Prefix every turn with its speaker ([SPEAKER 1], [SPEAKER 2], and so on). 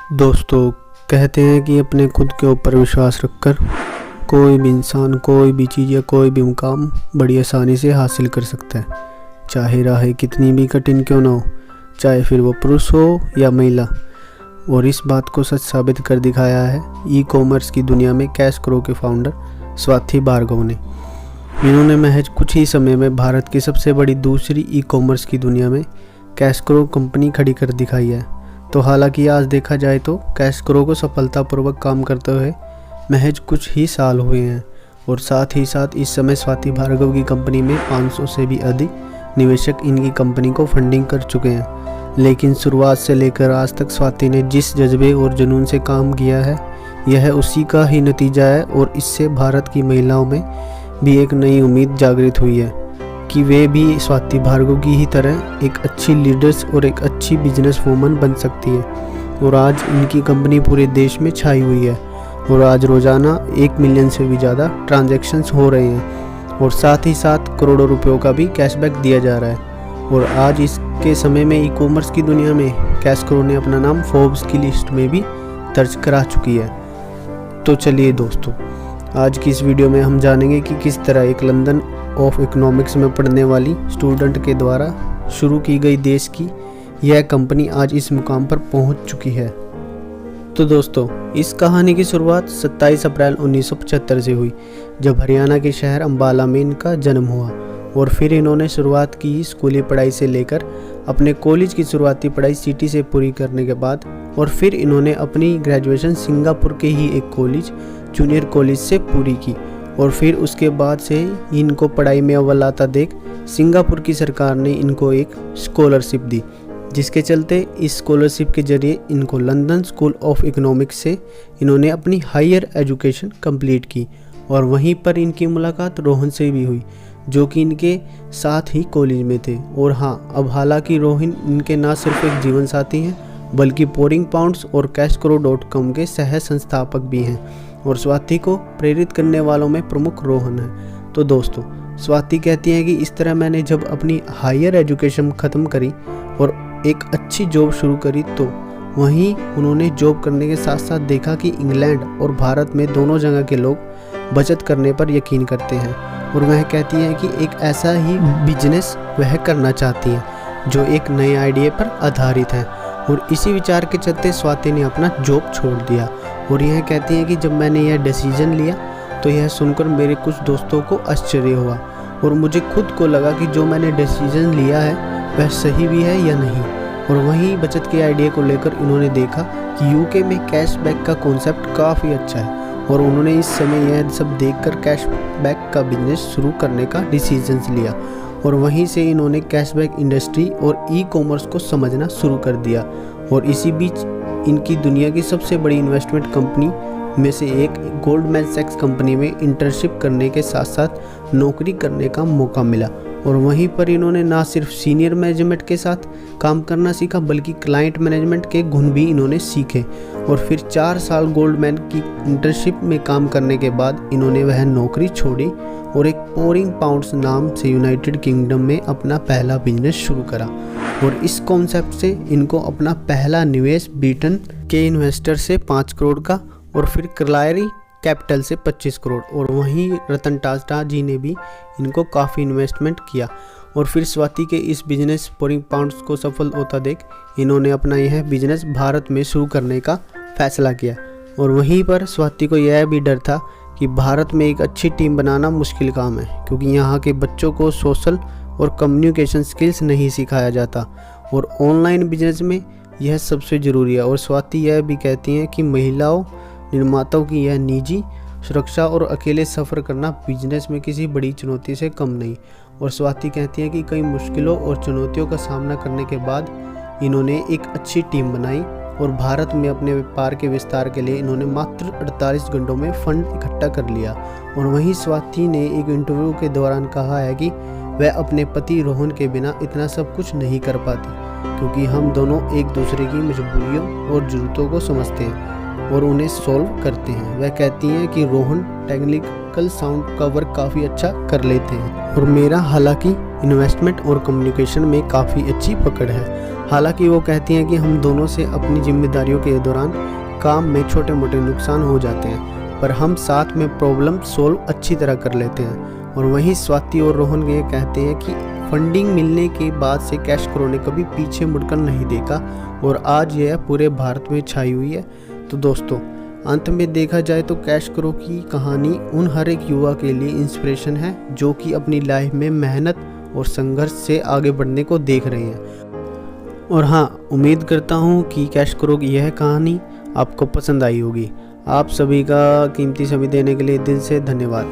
[SPEAKER 1] दोस्तों, कहते हैं कि अपने खुद के ऊपर विश्वास रखकर कोई भी इंसान कोई भी चीज़ या कोई भी मुकाम बड़ी आसानी से हासिल कर सकता है, चाहे राहें कितनी भी कठिन क्यों ना हो, चाहे फिर वो पुरुष हो या महिला। और इस बात को सच साबित कर दिखाया है ई कॉमर्स की दुनिया में कैश करो के फाउंडर स्वाति भार्गव ने। इन्होंने महज कुछ ही समय में भारत की सबसे बड़ी दूसरी ई कॉमर्स की दुनिया में कैश करो कंपनी खड़ी कर दिखाई है। तो हालांकि आज देखा जाए तो कैश करो को सफलतापूर्वक काम करते हुए महज कुछ ही साल हुए हैं और साथ ही साथ इस समय स्वाति भार्गव की कंपनी में 500 से भी अधिक निवेशक इनकी कंपनी को फंडिंग कर चुके हैं। लेकिन शुरुआत से लेकर आज तक स्वाति ने जिस जज्बे और जुनून से काम किया है, यह उसी का ही नतीजा है और इससे भारत की महिलाओं में भी एक नई उम्मीद जागृत हुई है कि वे भी स्वाति भार्गव की ही तरह एक अच्छी लीडर्स और एक अच्छी बिजनेस वूमन बन सकती है। और आज इनकी कंपनी पूरे देश में छाई हुई है और आज रोज़ाना 1 मिलियन से भी ज़्यादा ट्रांजैक्शंस हो रहे हैं और साथ ही साथ करोड़ों रुपयों का भी कैशबैक दिया जा रहा है। और आज इसके समय में ई कॉमर्स की दुनिया में कैश करो ने अपना नाम फोर्ब्स की लिस्ट में भी दर्ज करा चुकी है। तो चलिए दोस्तों, आज की इस वीडियो में हम जानेंगे कि किस तरह एक लंदन ऑफ इकोनॉमिक्स में पढ़ने वाली स्टूडेंट के द्वारा शुरू की गई देश की यह कंपनी आज इस मुकाम पर पहुंच चुकी है। तो दोस्तों, इस कहानी की शुरुआत 27 अप्रैल 1975 से हुई, जब हरियाणा के शहर अंबाला में इनका जन्म हुआ। और फिर इन्होंने शुरुआत की स्कूली पढ़ाई से लेकर अपने कॉलेज की शुरुआती पढ़ाई सिटी से पूरी करने के बाद और फिर इन्होंने अपनी ग्रेजुएशन सिंगापुर के ही एक कॉलेज जूनियर कॉलेज से पूरी की। और फिर उसके बाद से इनको पढ़ाई में अव्वल आता देख सिंगापुर की सरकार ने इनको एक स्कॉलरशिप दी, जिसके चलते इस स्कॉलरशिप के जरिए इनको लंदन स्कूल ऑफ इकोनॉमिक्स से इन्होंने अपनी हायर एजुकेशन कंप्लीट की। और वहीं पर इनकी मुलाकात रोहन से भी हुई, जो कि इनके साथ ही कॉलेज में थे। और हाँ, अब हालांकि रोहन इनके ना सिर्फ एक जीवन साथी हैं, बल्कि पोरिंग पाउंड्स और cashkro.com के सह संस्थापक भी हैं और स्वाति को प्रेरित करने वालों में प्रमुख रोहन है। तो दोस्तों, स्वाति कहती हैं कि इस तरह मैंने जब अपनी हायर एजुकेशन ख़त्म करी और एक अच्छी जॉब शुरू करी, तो वहीं उन्होंने जॉब करने के साथ साथ देखा कि इंग्लैंड और भारत में दोनों जगह के लोग बचत करने पर यकीन करते हैं। और वह कहती हैं कि एक ऐसा ही बिजनेस वह करना चाहती हैं जो एक नए आइडिया पर आधारित है। और इसी विचार के चलते स्वाति ने अपना जॉब छोड़ दिया। और यह कहती हैं कि जब मैंने यह डिसीजन लिया तो यह सुनकर मेरे कुछ दोस्तों को आश्चर्य हुआ और मुझे खुद को लगा कि जो मैंने डिसीजन लिया है वह सही भी है या नहीं। और वहीं बचत के आइडिया को लेकर इन्होंने देखा कि यूके में कैशबैक का कॉन्सेप्ट काफ़ी अच्छा है और उन्होंने इस समय यह सब देखकर कैशबैक का बिजनेस शुरू करने का डिसीजन लिया। और वहीं से इन्होंने कैशबैक इंडस्ट्री और ई कॉमर्स को समझना शुरू कर दिया। और इसी बीच इनकी दुनिया की सबसे बड़ी इन्वेस्टमेंट कंपनी में से एक गोल्डमैन सैक्स कंपनी में इंटर्नशिप करने के साथ साथ नौकरी करने का मौका मिला। और वहीं पर इन्होंने ना सिर्फ सीनियर मैनेजमेंट के साथ काम करना सीखा, बल्कि क्लाइंट मैनेजमेंट के गुण भी इन्होंने सीखे। और फिर 4 साल गोल्डमैन की इंटर्नशिप में काम करने के बाद इन्होंने वह नौकरी छोड़ी और एक पोरिंग पाउंड्स नाम से यूनाइटेड किंगडम में अपना पहला बिजनेस शुरू करा। और इस कॉन्सेप्ट से इनको अपना पहला निवेश ब्रिटेन के इन्वेस्टर से 5 करोड़ का और फिर क्लायरी कैपिटल से 25 करोड़ और वहीं रतन टाटा जी ने भी इनको काफ़ी इन्वेस्टमेंट किया। और फिर स्वाति के इस बिजनेस पोरिंग पाउंड्स को सफल होता देख इन्होंने अपना यह बिजनेस भारत में शुरू करने का फैसला किया। और वहीं पर स्वाति को यह भी डर था कि भारत में एक अच्छी टीम बनाना मुश्किल काम है, क्योंकि यहाँ के बच्चों को सोशल और कम्युनिकेशन स्किल्स नहीं सिखाया जाता और ऑनलाइन बिजनेस में यह सबसे ज़रूरी है। और स्वाति यह भी कहती हैं कि महिलाओं निर्माताओं की यह निजी सुरक्षा और अकेले सफ़र करना बिजनेस में किसी बड़ी चुनौती से कम नहीं। और स्वाति कहती हैं कि कई मुश्किलों और चुनौतियों का सामना करने के बाद इन्होंने एक अच्छी टीम बनाई और भारत में अपने व्यापार के विस्तार के लिए इन्होंने मात्र 48 घंटों में फंड इकट्ठा कर लिया। और वहीं स्वाति ने एक इंटरव्यू के दौरान कहा है कि वह अपने पति रोहन के बिना इतना सब कुछ नहीं कर पाती, क्योंकि हम दोनों एक दूसरे की मजबूरियों और ज़रूरतों को समझते हैं और उन्हें सॉल्व करते हैं। वह कहती हैं कि रोहन टेक्निकल साउंड का वर्क काफ़ी अच्छा कर लेते हैं और मेरा हालांकि इन्वेस्टमेंट और कम्युनिकेशन में काफ़ी अच्छी पकड़ है। हालांकि वो कहती हैं कि हम दोनों से अपनी जिम्मेदारियों के दौरान काम में छोटे मोटे नुकसान हो जाते हैं, पर हम साथ में प्रॉब्लम सोल्व अच्छी तरह कर लेते हैं। और वहीं स्वाति और रोहन ये कहते हैं कि फंडिंग मिलने के बाद से कैश करो ने कभी पीछे मुड़कर नहीं देखा और आज यह पूरे भारत में छाई हुई है। तो दोस्तों, अंत में देखा जाए तो कैश करो की कहानी उन हर एक युवा के लिए इंस्पिरेशन है जो कि अपनी लाइफ में मेहनत और संघर्ष से आगे बढ़ने को देख रहे हैं। और हाँ, उम्मीद करता हूँ कि कैश करो की यह कहानी आपको पसंद आई होगी। आप सभी का कीमती समय देने के लिए दिल से धन्यवाद।